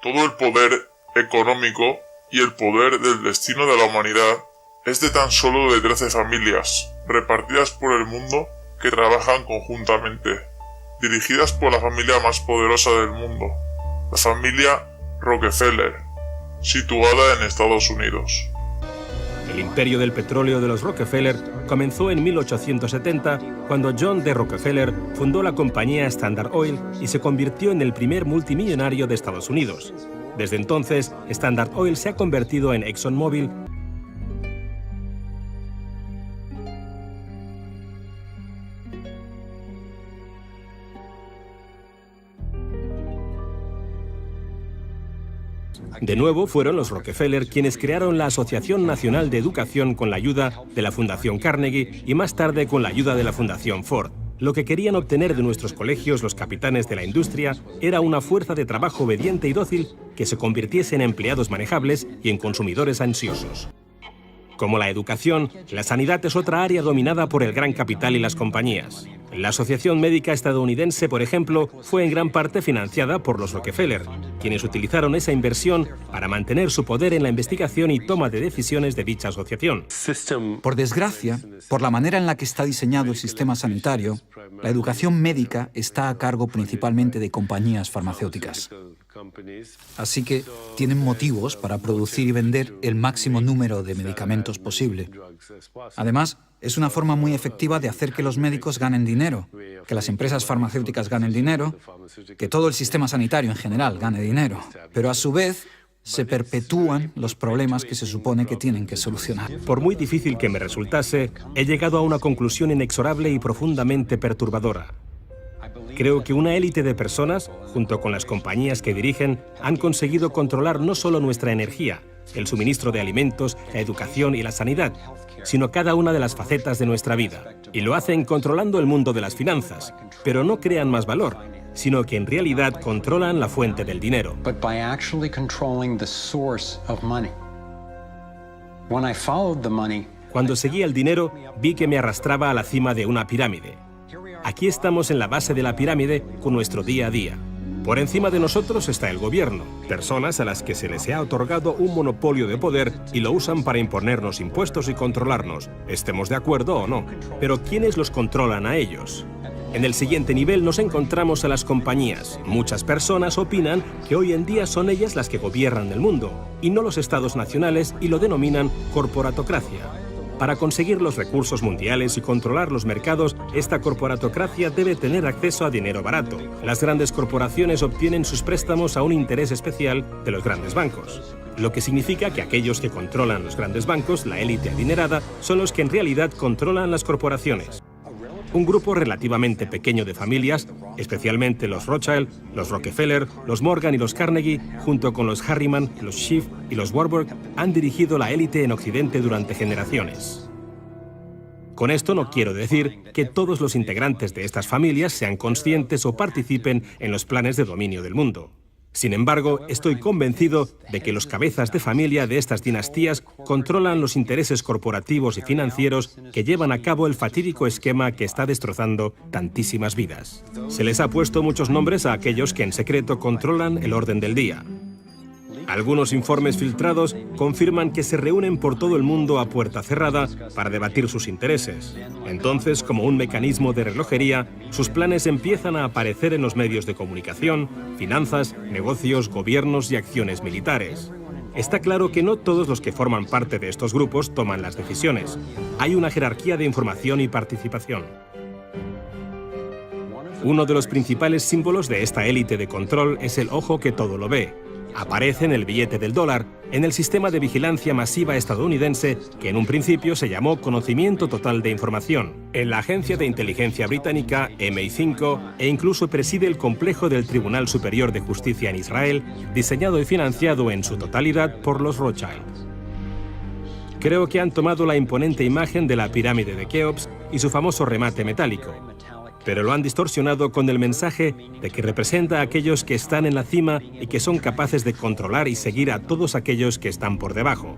Todo el poder económico y el poder del destino de la humanidad es de tan solo de 13 familias, repartidas por el mundo, que trabajan conjuntamente, dirigidas por la familia más poderosa del mundo, la familia Rockefeller, situada en Estados Unidos. El imperio del petróleo de los Rockefeller comenzó en 1870, cuando John D. Rockefeller fundó la compañía Standard Oil y se convirtió en el primer multimillonario de Estados Unidos. Desde entonces, Standard Oil se ha convertido en ExxonMobil. De nuevo, fueron los Rockefeller quienes crearon la Asociación Nacional de Educación con la ayuda de la Fundación Carnegie y más tarde con la ayuda de la Fundación Ford. Lo que querían obtener de nuestros colegios los capitanes de la industria era una fuerza de trabajo obediente y dócil que se convirtiese en empleados manejables y en consumidores ansiosos. Como la educación, la sanidad es otra área dominada por el gran capital y las compañías. La Asociación Médica Estadounidense, por ejemplo, fue en gran parte financiada por los Rockefeller, quienes utilizaron esa inversión para mantener su poder en la investigación y toma de decisiones de dicha asociación. Por desgracia, por la manera en la que está diseñado el sistema sanitario, la educación médica está a cargo principalmente de compañías farmacéuticas. Así que tienen motivos para producir y vender el máximo número de medicamentos posible. Además, es una forma muy efectiva de hacer que los médicos ganen dinero, que las empresas farmacéuticas ganen dinero, que todo el sistema sanitario en general gane dinero. Pero a su vez, se perpetúan los problemas que se supone que tienen que solucionar. Por muy difícil que me resultase, he llegado a una conclusión inexorable y profundamente perturbadora. Creo que una élite de personas, junto con las compañías que dirigen, han conseguido controlar no solo nuestra energía, el suministro de alimentos, la educación y la sanidad, sino cada una de las facetas de nuestra vida. Y lo hacen controlando el mundo de las finanzas, pero no crean más valor, sino que en realidad controlan la fuente del dinero. Cuando seguí el dinero, vi que me arrastraba a la cima de una pirámide. Aquí estamos en la base de la pirámide con nuestro día a día. Por encima de nosotros está el gobierno, personas a las que se les ha otorgado un monopolio de poder y lo usan para imponernos impuestos y controlarnos, estemos de acuerdo o no. Pero ¿quiénes los controlan a ellos? En el siguiente nivel nos encontramos a las compañías. Muchas personas opinan que hoy en día son ellas las que gobiernan el mundo, y no los estados nacionales, y lo denominan corporatocracia. Para conseguir los recursos mundiales y controlar los mercados, esta corporatocracia debe tener acceso a dinero barato. Las grandes corporaciones obtienen sus préstamos a un interés especial de los grandes bancos, lo que significa que aquellos que controlan los grandes bancos, la élite adinerada, son los que en realidad controlan las corporaciones. Un grupo relativamente pequeño de familias, especialmente los Rothschild, los Rockefeller, los Morgan y los Carnegie, junto con los Harriman, los Schiff y los Warburg, han dirigido la élite en Occidente durante generaciones. Con esto no quiero decir que todos los integrantes de estas familias sean conscientes o participen en los planes de dominio del mundo. Sin embargo, estoy convencido de que los cabezas de familia de estas dinastías controlan los intereses corporativos y financieros que llevan a cabo el fatídico esquema que está destrozando tantísimas vidas. Se les ha puesto muchos nombres a aquellos que en secreto controlan el orden del día. Algunos informes filtrados confirman que se reúnen por todo el mundo a puerta cerrada para debatir sus intereses. Entonces, como un mecanismo de relojería, sus planes empiezan a aparecer en los medios de comunicación, finanzas, negocios, gobiernos y acciones militares. Está claro que no todos los que forman parte de estos grupos toman las decisiones. Hay una jerarquía de información y participación. Uno de los principales símbolos de esta élite de control es el ojo que todo lo ve. Aparece en el billete del dólar, en el sistema de vigilancia masiva estadounidense que en un principio se llamó Conocimiento Total de Información, en la agencia de inteligencia británica MI5 e incluso preside el complejo del Tribunal Superior de Justicia en Israel, diseñado y financiado en su totalidad por los Rothschild. Creo que han tomado la imponente imagen de la pirámide de Keops y su famoso remate metálico, pero lo han distorsionado con el mensaje de que representa a aquellos que están en la cima y que son capaces de controlar y seguir a todos aquellos que están por debajo.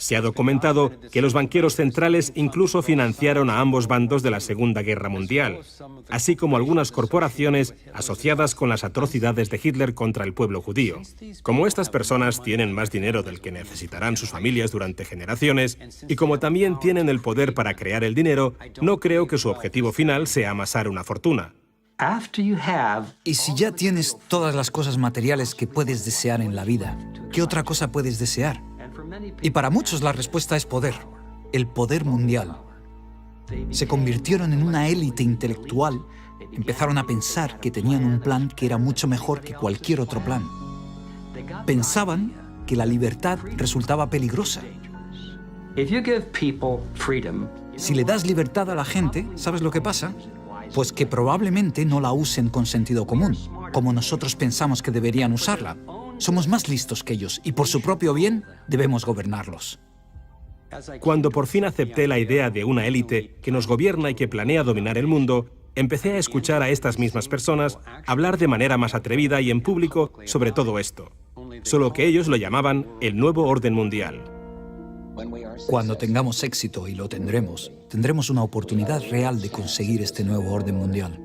Se ha documentado que los banqueros centrales incluso financiaron a ambos bandos de la Segunda Guerra Mundial, así como algunas corporaciones asociadas con las atrocidades de Hitler contra el pueblo judío. Como estas personas tienen más dinero del que necesitarán sus familias durante generaciones, y como también tienen el poder para crear el dinero, no creo que su objetivo final sea amasar una fortuna. Y si ya tienes todas las cosas materiales que puedes desear en la vida, ¿qué otra cosa puedes desear? Y para muchos la respuesta es poder, el poder mundial. Se convirtieron en una élite intelectual, empezaron a pensar que tenían un plan que era mucho mejor que cualquier otro plan. Pensaban que la libertad resultaba peligrosa. Si le das libertad a la gente, ¿sabes lo que pasa? Pues que probablemente no la usen con sentido común, como nosotros pensamos que deberían usarla. Somos más listos que ellos y por su propio bien debemos gobernarlos. Cuando por fin acepté la idea de una élite que nos gobierna y que planea dominar el mundo, empecé a escuchar a estas mismas personas hablar de manera más atrevida y en público sobre todo esto. Solo que ellos lo llamaban el nuevo orden mundial. Cuando tengamos éxito, y lo tendremos, tendremos una oportunidad real de conseguir este nuevo orden mundial.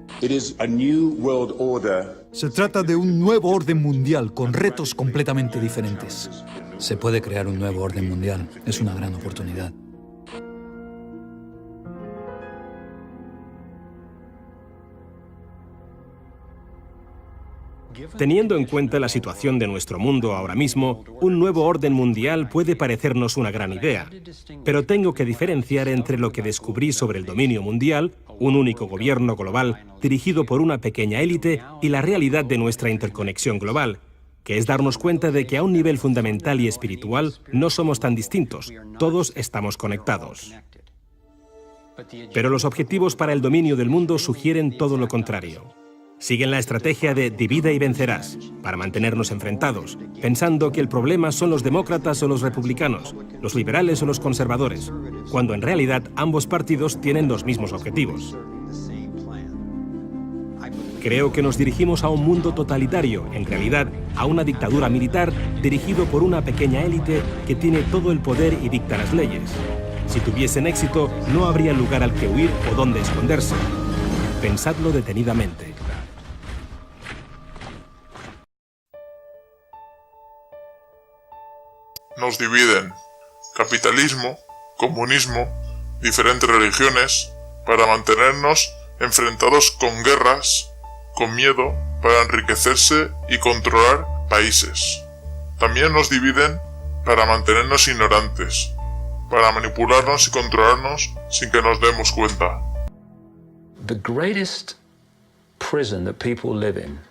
Se trata de un nuevo orden mundial con retos completamente diferentes. Se puede crear un nuevo orden mundial. Es una gran oportunidad. Teniendo en cuenta la situación de nuestro mundo ahora mismo, un nuevo orden mundial puede parecernos una gran idea. Pero tengo que diferenciar entre lo que descubrí sobre el dominio mundial, un único gobierno global dirigido por una pequeña élite, y la realidad de nuestra interconexión global, que es darnos cuenta de que a un nivel fundamental y espiritual no somos tan distintos, todos estamos conectados. Pero los objetivos para el dominio del mundo sugieren todo lo contrario. Siguen la estrategia de divide y vencerás, para mantenernos enfrentados, pensando que el problema son los demócratas o los republicanos, los liberales o los conservadores, cuando en realidad ambos partidos tienen los mismos objetivos. Creo que nos dirigimos a un mundo totalitario, en realidad a una dictadura militar dirigido por una pequeña élite que tiene todo el poder y dicta las leyes. Si tuviesen éxito, no habría lugar al que huir o dónde esconderse. Pensadlo detenidamente. Nos dividen capitalismo, comunismo, diferentes religiones, para mantenernos enfrentados con guerras, con miedo, para enriquecerse y controlar países. También nos dividen para mantenernos ignorantes, para manipularnos y controlarnos sin que nos demos cuenta.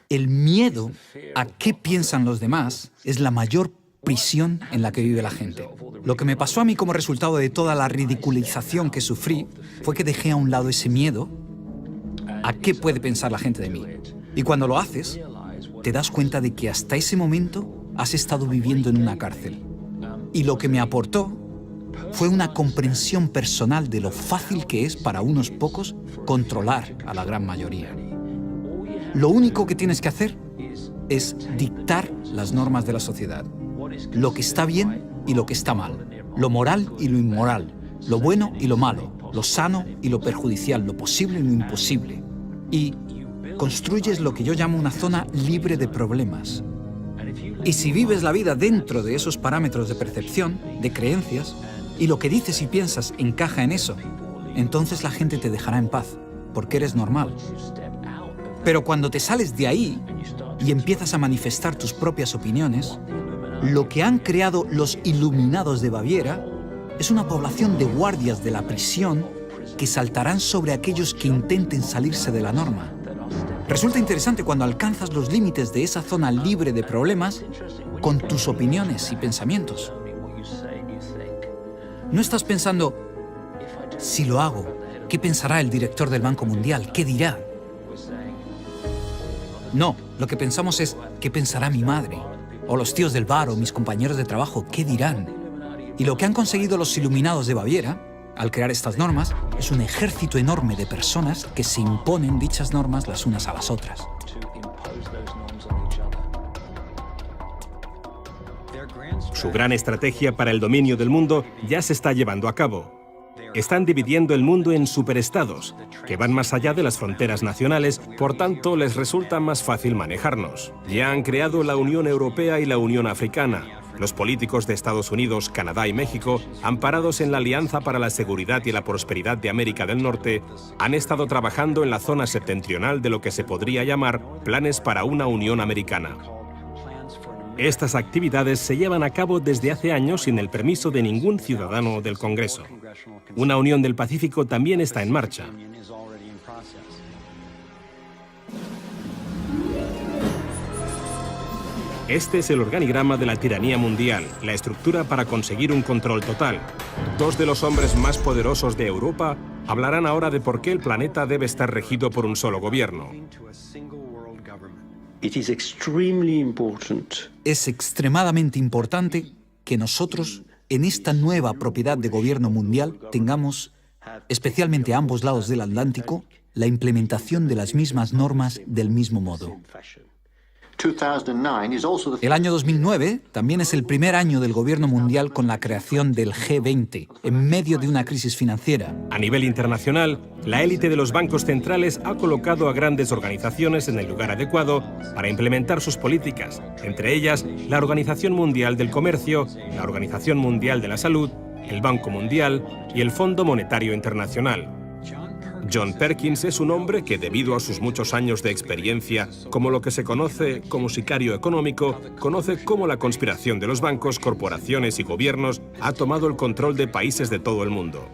El miedo a qué piensan los demás es la mayor prisión en la que vive la gente. Lo que me pasó a mí como resultado de toda la ridiculización que sufrí fue que dejé a un lado ese miedo a qué puede pensar la gente de mí. Y cuando lo haces, te das cuenta de que hasta ese momento has estado viviendo en una cárcel. Y lo que me aportó fue una comprensión personal de lo fácil que es para unos pocos controlar a la gran mayoría. Lo único que tienes que hacer es dictar las normas de la sociedad. Lo que está bien y lo que está mal, lo moral y lo inmoral, lo bueno y lo malo, lo sano y lo perjudicial, lo posible y lo imposible. Y construyes lo que yo llamo una zona libre de problemas. Y si vives la vida dentro de esos parámetros de percepción, de creencias, y lo que dices y piensas encaja en eso, entonces la gente te dejará en paz, porque eres normal. Pero cuando te sales de ahí y empiezas a manifestar tus propias opiniones, lo que han creado los iluminados de Baviera es una población de guardias de la prisión que saltarán sobre aquellos que intenten salirse de la norma. Resulta interesante cuando alcanzas los límites de esa zona libre de problemas con tus opiniones y pensamientos. No estás pensando, si lo hago, ¿qué pensará el director del Banco Mundial? ¿Qué dirá? No, lo que pensamos es, ¿qué pensará mi madre? O los tíos del bar o mis compañeros de trabajo, ¿qué dirán? Y lo que han conseguido los iluminados de Baviera, al crear estas normas, es un ejército enorme de personas que se imponen dichas normas las unas a las otras. Su gran estrategia para el dominio del mundo ya se está llevando a cabo. Están dividiendo el mundo en superestados, que van más allá de las fronteras nacionales, por tanto les resulta más fácil manejarnos. Ya han creado la Unión Europea y la Unión Africana. Los políticos de Estados Unidos, Canadá y México, amparados en la Alianza para la Seguridad y la Prosperidad de América del Norte, han estado trabajando en la zona septentrional de lo que se podría llamar planes para una Unión Americana. Estas actividades se llevan a cabo desde hace años sin el permiso de ningún ciudadano del Congreso. Una Unión del Pacífico también está en marcha. Este es el organigrama de la tiranía mundial, la estructura para conseguir un control total. Dos de los hombres más poderosos de Europa hablarán ahora de por qué el planeta debe estar regido por un solo gobierno. Es extremadamente importante que nosotros, en esta nueva propiedad de gobierno mundial, tengamos, especialmente a ambos lados del Atlántico, la implementación de las mismas normas del mismo modo. El año 2009 también es el primer año del gobierno mundial con la creación del G20, en medio de una crisis financiera. A nivel internacional, la élite de los bancos centrales ha colocado a grandes organizaciones en el lugar adecuado para implementar sus políticas, entre ellas la Organización Mundial del Comercio, la Organización Mundial de la Salud, el Banco Mundial y el Fondo Monetario Internacional. John Perkins es un hombre que, debido a sus muchos años de experiencia como lo que se conoce como sicario económico, conoce cómo la conspiración de los bancos, corporaciones y gobiernos ha tomado el control de países de todo el mundo.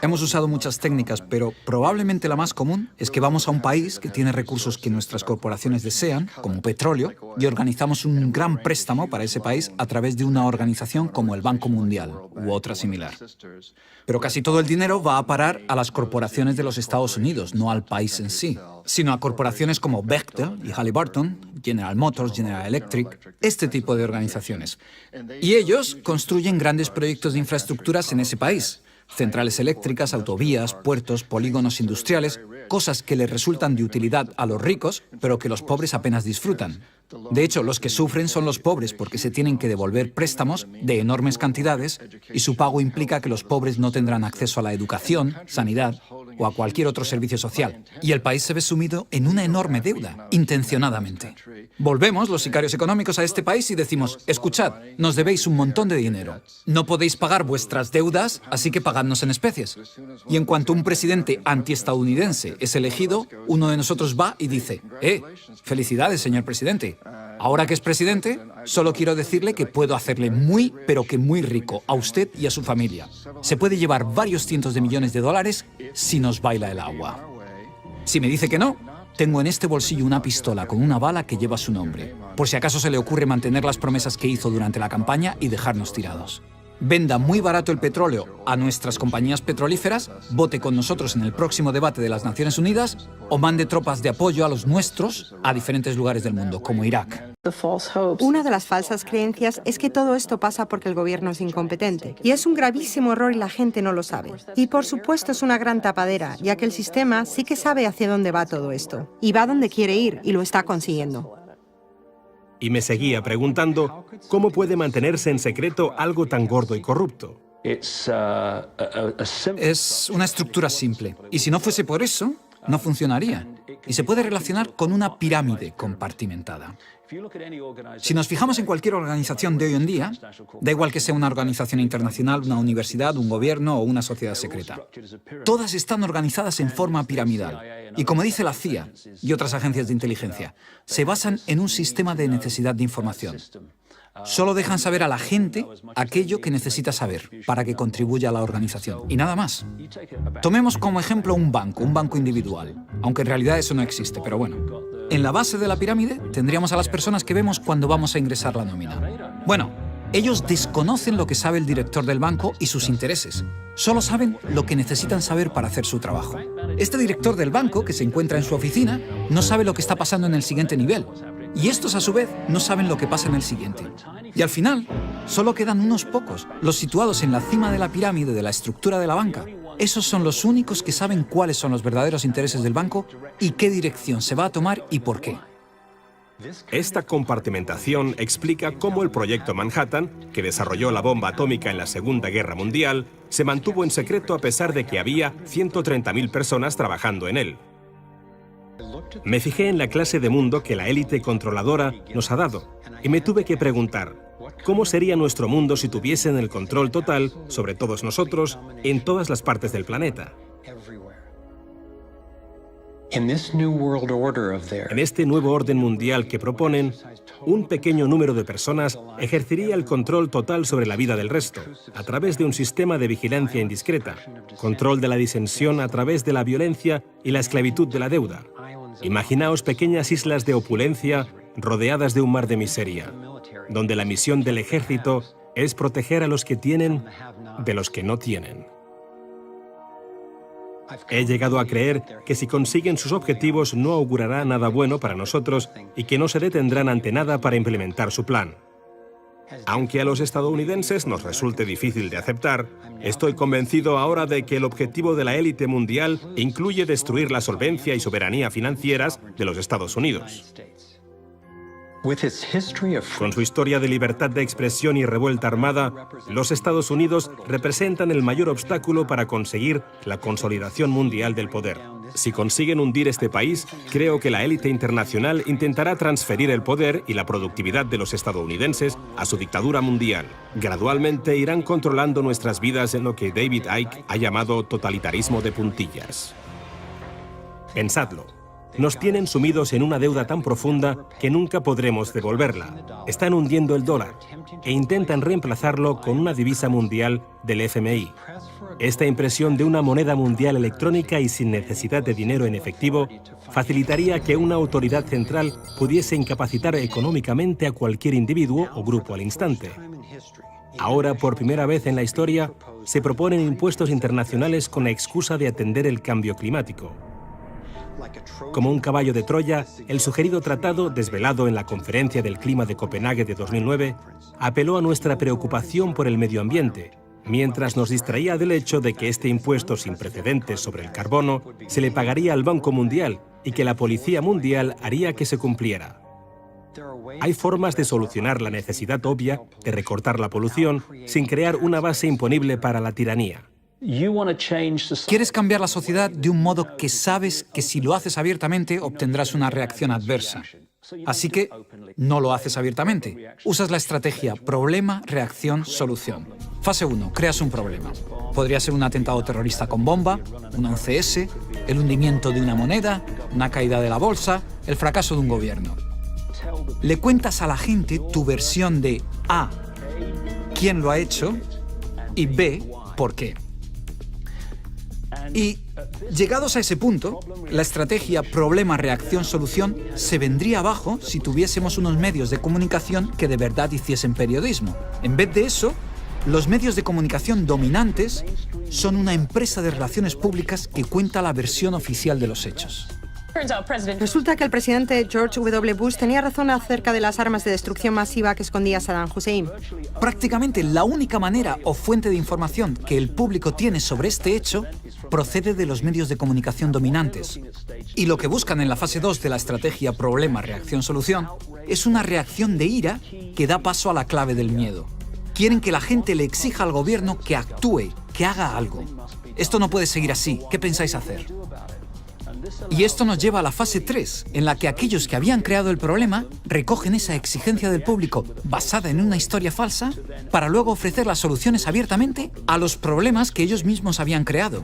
Hemos usado muchas técnicas, pero probablemente la más común es que vamos a un país que tiene recursos que nuestras corporaciones desean, como petróleo, y organizamos un gran préstamo para ese país a través de una organización como el Banco Mundial u otra similar. Pero casi todo el dinero va a parar a las corporaciones de los Estados Unidos, no al país en sí, sino a corporaciones como Bechtel y Halliburton, General Motors, General Electric, este tipo de organizaciones. Y ellos construyen grandes proyectos de infraestructuras en ese país. Centrales eléctricas, autovías, puertos, polígonos industriales, cosas que les resultan de utilidad a los ricos, pero que los pobres apenas disfrutan. De hecho, los que sufren son los pobres porque se tienen que devolver préstamos de enormes cantidades y su pago implica que los pobres no tendrán acceso a la educación, sanidad o a cualquier otro servicio social. Y el país se ve sumido en una enorme deuda, intencionadamente. Volvemos, los sicarios económicos, a este país y decimos, escuchad, nos debéis un montón de dinero. No podéis pagar vuestras deudas, así que pagadnos en especies. Y en cuanto un presidente antiestadounidense es elegido, uno de nosotros va y dice, felicidades, señor presidente. Ahora que es presidente, solo quiero decirle que puedo hacerle muy, pero que muy rico a usted y a su familia. Se puede llevar varios cientos de millones de dólares si nos baila el agua. Si me dice que no, tengo en este bolsillo una pistola con una bala que lleva su nombre, por si acaso se le ocurre mantener las promesas que hizo durante la campaña y dejarnos tirados. Venda muy barato el petróleo a nuestras compañías petrolíferas, vote con nosotros en el próximo debate de las Naciones Unidas o mande tropas de apoyo a los nuestros a diferentes lugares del mundo, como Irak. Una de las falsas creencias es que todo esto pasa porque el gobierno es incompetente. Y es un gravísimo error y la gente no lo sabe. Y por supuesto es una gran tapadera, ya que el sistema sí que sabe hacia dónde va todo esto. Y va donde quiere ir y lo está consiguiendo. Y me seguía preguntando cómo puede mantenerse en secreto algo tan gordo y corrupto. Es una estructura simple. Y si no fuese por eso, no funcionaría. Y se puede relacionar con una pirámide compartimentada. Si nos fijamos en cualquier organización de hoy en día, da igual que sea una organización internacional, una universidad, un gobierno o una sociedad secreta. Todas están organizadas en forma piramidal. Y como dice la CIA y otras agencias de inteligencia, se basan en un sistema de necesidad de información. Solo dejan saber a la gente aquello que necesita saber para que contribuya a la organización. Y nada más. Tomemos como ejemplo un banco individual. Aunque en realidad eso no existe, pero bueno. En la base de la pirámide tendríamos a las personas que vemos cuando vamos a ingresar la nómina. Bueno, ellos desconocen lo que sabe el director del banco y sus intereses. Solo saben lo que necesitan saber para hacer su trabajo. Este director del banco, que se encuentra en su oficina, no sabe lo que está pasando en el siguiente nivel. Y estos, a su vez, no saben lo que pasa en el siguiente. Y al final, solo quedan unos pocos, los situados en la cima de la pirámide de la estructura de la banca. Esos son los únicos que saben cuáles son los verdaderos intereses del banco y qué dirección se va a tomar y por qué. Esta compartimentación explica cómo el proyecto Manhattan, que desarrolló la bomba atómica en la Segunda Guerra Mundial, se mantuvo en secreto a pesar de que había 130.000 personas trabajando en él. Me fijé en la clase de mundo que la élite controladora nos ha dado y me tuve que preguntar, ¿cómo sería nuestro mundo si tuviesen el control total sobre todos nosotros en todas las partes del planeta? En este nuevo orden mundial que proponen, un pequeño número de personas ejercería el control total sobre la vida del resto, a través de un sistema de vigilancia indiscreta, control de la disensión a través de la violencia y la esclavitud de la deuda. Imaginaos pequeñas islas de opulencia rodeadas de un mar de miseria, donde la misión del ejército es proteger a los que tienen de los que no tienen. He llegado a creer que si consiguen sus objetivos no augurará nada bueno para nosotros y que no se detendrán ante nada para implementar su plan. Aunque a los estadounidenses nos resulte difícil de aceptar, estoy convencido ahora de que el objetivo de la élite mundial incluye destruir la solvencia y soberanía financieras de los Estados Unidos. Con su historia de libertad de expresión y revuelta armada, los Estados Unidos representan el mayor obstáculo para conseguir la consolidación mundial del poder. Si consiguen hundir este país, creo que la élite internacional intentará transferir el poder y la productividad de los estadounidenses a su dictadura mundial. Gradualmente irán controlando nuestras vidas en lo que David Icke ha llamado totalitarismo de puntillas. Pensadlo. Nos tienen sumidos en una deuda tan profunda que nunca podremos devolverla. Están hundiendo el dólar e intentan reemplazarlo con una divisa mundial del FMI. Esta impresión de una moneda mundial electrónica y sin necesidad de dinero en efectivo facilitaría que una autoridad central pudiese incapacitar económicamente a cualquier individuo o grupo al instante. Ahora, por primera vez en la historia, se proponen impuestos internacionales con la excusa de atender el cambio climático. Como un caballo de Troya, el sugerido tratado, desvelado en la Conferencia del Clima de Copenhague de 2009, apeló a nuestra preocupación por el medio ambiente, mientras nos distraía del hecho de que este impuesto sin precedentes sobre el carbono se le pagaría al Banco Mundial y que la Policía Mundial haría que se cumpliera. Hay formas de solucionar la necesidad obvia de recortar la polución sin crear una base imponible para la tiranía. Quieres cambiar la sociedad de un modo que sabes que si lo haces abiertamente obtendrás una reacción adversa. Así que no lo haces abiertamente. Usas la estrategia problema, reacción, solución. Fase 1. Creas un problema. Podría ser un atentado terrorista con bomba, un 11S, el hundimiento de una moneda, una caída de la bolsa, el fracaso de un gobierno. Le cuentas a la gente tu versión de A, quién lo ha hecho, y B, por qué. Y, llegados a ese punto, la estrategia problema-reacción-solución se vendría abajo si tuviésemos unos medios de comunicación que de verdad hiciesen periodismo. En vez de eso, los medios de comunicación dominantes son una empresa de relaciones públicas que cuenta la versión oficial de los hechos. Resulta que el presidente George W. Bush tenía razón acerca de las armas de destrucción masiva que escondía Saddam Hussein. Prácticamente la única manera o fuente de información que el público tiene sobre este hecho procede de los medios de comunicación dominantes. Y lo que buscan en la fase 2 de la estrategia problema-reacción-solución es una reacción de ira que da paso a la clave del miedo. Quieren que la gente le exija al gobierno que actúe, que haga algo. Esto no puede seguir así. ¿Qué pensáis hacer? Y esto nos lleva a la fase 3, en la que aquellos que habían creado el problema recogen esa exigencia del público basada en una historia falsa para luego ofrecer las soluciones abiertamente a los problemas que ellos mismos habían creado.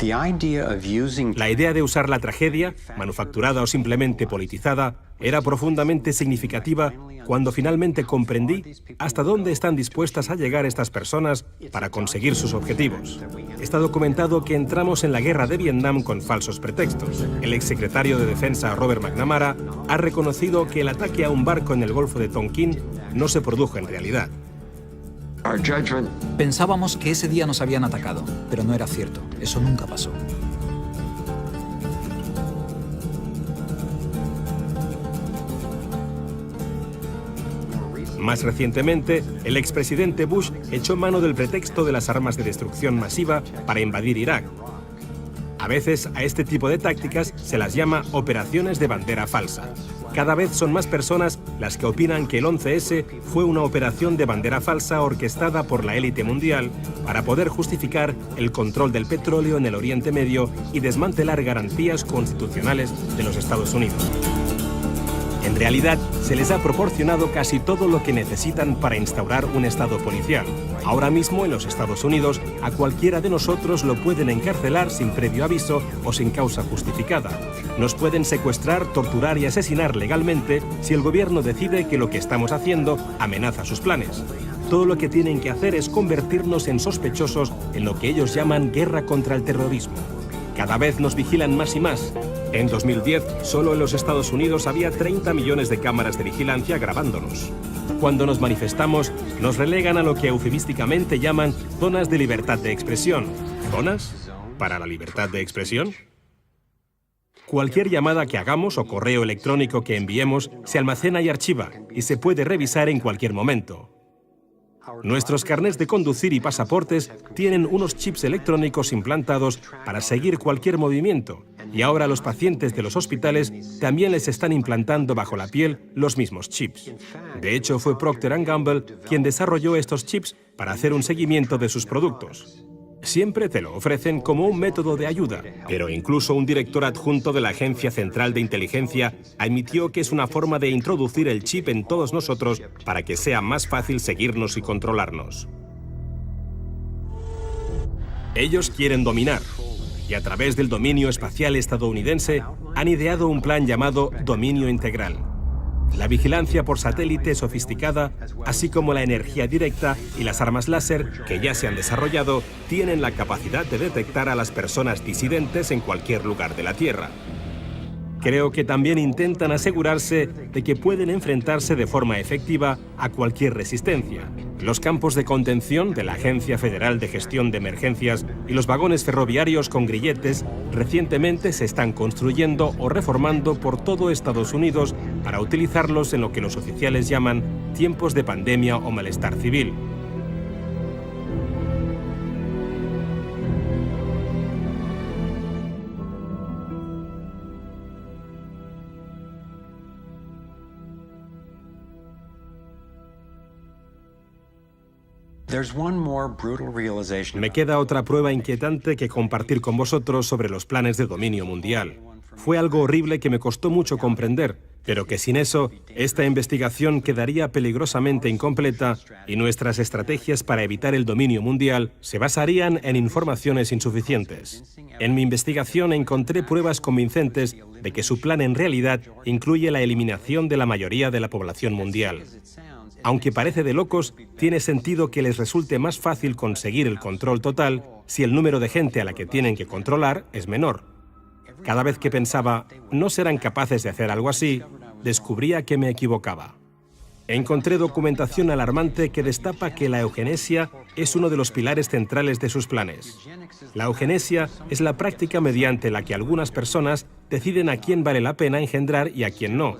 La idea de usar la tragedia, manufacturada o simplemente politizada, era profundamente significativa cuando finalmente comprendí hasta dónde están dispuestas a llegar estas personas para conseguir sus objetivos. Está documentado que entramos en la guerra de Vietnam con falsos pretextos. El exsecretario de Defensa Robert McNamara ha reconocido que el ataque a un barco en el Golfo de Tonkin no se produjo en realidad. Pensábamos que ese día nos habían atacado, pero no era cierto. Eso nunca pasó. Más recientemente, el expresidente Bush echó mano del pretexto de las armas de destrucción masiva para invadir Irak. A veces a este tipo de tácticas se las llama operaciones de bandera falsa. Cada vez son más personas las que opinan que el 11S fue una operación de bandera falsa orquestada por la élite mundial para poder justificar el control del petróleo en el Oriente Medio y desmantelar garantías constitucionales de los Estados Unidos. En realidad, se les ha proporcionado casi todo lo que necesitan para instaurar un estado policial. Ahora mismo, en los Estados Unidos, a cualquiera de nosotros lo pueden encarcelar sin previo aviso o sin causa justificada. Nos pueden secuestrar, torturar y asesinar legalmente si el gobierno decide que lo que estamos haciendo amenaza sus planes. Todo lo que tienen que hacer es convertirnos en sospechosos en lo que ellos llaman guerra contra el terrorismo. Cada vez nos vigilan más y más. En 2010, solo en los Estados Unidos había 30 millones de cámaras de vigilancia grabándonos. Cuando nos manifestamos, nos relegan a lo que eufemísticamente llaman zonas de libertad de expresión. ¿Zonas? ¿Para la libertad de expresión? Cualquier llamada que hagamos o correo electrónico que enviemos se almacena y archiva y se puede revisar en cualquier momento. Nuestros carnets de conducir y pasaportes tienen unos chips electrónicos implantados para seguir cualquier movimiento, y ahora los pacientes de los hospitales también les están implantando bajo la piel los mismos chips. De hecho, fue Procter & Gamble quien desarrolló estos chips para hacer un seguimiento de sus productos. Siempre te lo ofrecen como un método de ayuda, pero incluso un director adjunto de la Agencia Central de Inteligencia admitió que es una forma de introducir el chip en todos nosotros para que sea más fácil seguirnos y controlarnos. Ellos quieren dominar, y a través del dominio espacial estadounidense han ideado un plan llamado Dominio Integral. La vigilancia por satélite sofisticada, así como la energía directa y las armas láser que ya se han desarrollado, tienen la capacidad de detectar a las personas disidentes en cualquier lugar de la Tierra. Creo que también intentan asegurarse de que pueden enfrentarse de forma efectiva a cualquier resistencia. Los campos de contención de la Agencia Federal de Gestión de Emergencias y los vagones ferroviarios con grilletes recientemente se están construyendo o reformando por todo Estados Unidos para utilizarlos en lo que los oficiales llaman tiempos de pandemia o malestar civil. Me queda otra prueba inquietante que compartir con vosotros sobre los planes de dominio mundial. Fue algo horrible que me costó mucho comprender, pero que sin eso, esta investigación quedaría peligrosamente incompleta y nuestras estrategias para evitar el dominio mundial se basarían en informaciones insuficientes. En mi investigación encontré pruebas convincentes de que su plan en realidad incluye la eliminación de la mayoría de la población mundial. Aunque parece de locos, tiene sentido que les resulte más fácil conseguir el control total si el número de gente a la que tienen que controlar es menor. Cada vez que pensaba, no serán capaces de hacer algo así, descubría que me equivocaba. Encontré documentación alarmante que destapa que la eugenesia es uno de los pilares centrales de sus planes. La eugenesia es la práctica mediante la que algunas personas deciden a quién vale la pena engendrar y a quién no.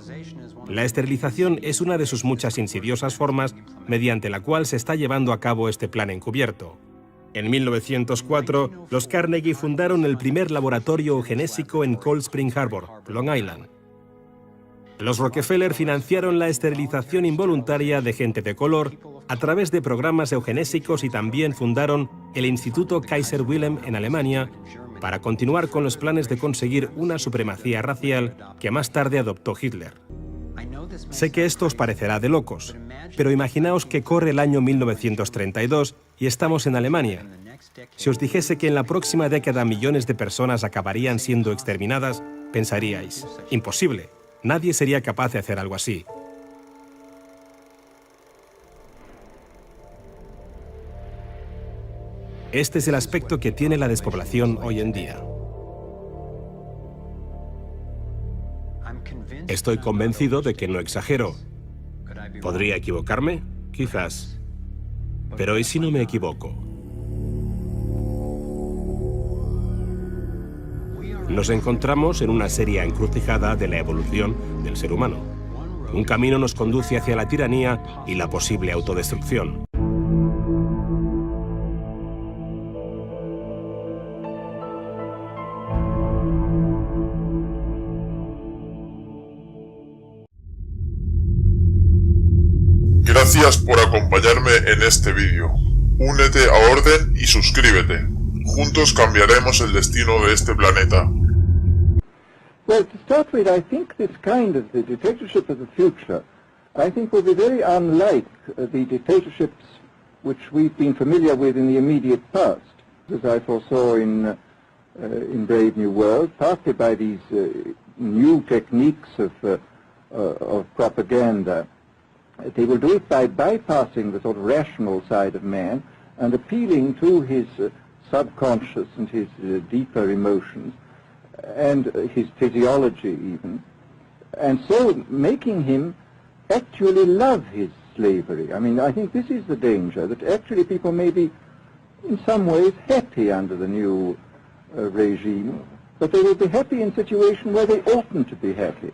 La esterilización es una de sus muchas insidiosas formas mediante la cual se está llevando a cabo este plan encubierto. En 1904, los Carnegie fundaron el primer laboratorio eugenésico en Cold Spring Harbor, Long Island. Los Rockefeller financiaron la esterilización involuntaria de gente de color a través de programas eugenésicos y también fundaron el Instituto Kaiser Wilhelm en Alemania para continuar con los planes de conseguir una supremacía racial que más tarde adoptó Hitler. Sé que esto os parecerá de locos, pero imaginaos que corre el año 1932 y estamos en Alemania. Si os dijese que en la próxima década millones de personas acabarían siendo exterminadas, pensaríais, imposible, nadie sería capaz de hacer algo así. Este es el aspecto que tiene la despoblación hoy en día. Estoy convencido de que no exagero. ¿Podría equivocarme? Quizás. Pero ¿y si no me equivoco? Nos encontramos en una seria encrucijada de la evolución del ser humano. Un camino nos conduce hacia la tiranía y la posible autodestrucción. Gracias por acompañarme en este vídeo. Únete a Orden y suscríbete. Juntos cambiaremos el destino de este planeta. Well, to start with, I think this kind of the dictatorship of the future, I think will be very unlike the dictatorships which we've been familiar with in the immediate past, as I foresaw in Brave New World, partly by these new techniques of propaganda. They will do it by bypassing the sort of rational side of man and appealing to his subconscious and his deeper emotions and his physiology even, and so making him actually love his slavery. I mean, I think this is the danger, that actually people may be in some ways happy under the new regime, but they will be happy in a situation where they oughtn't to be happy.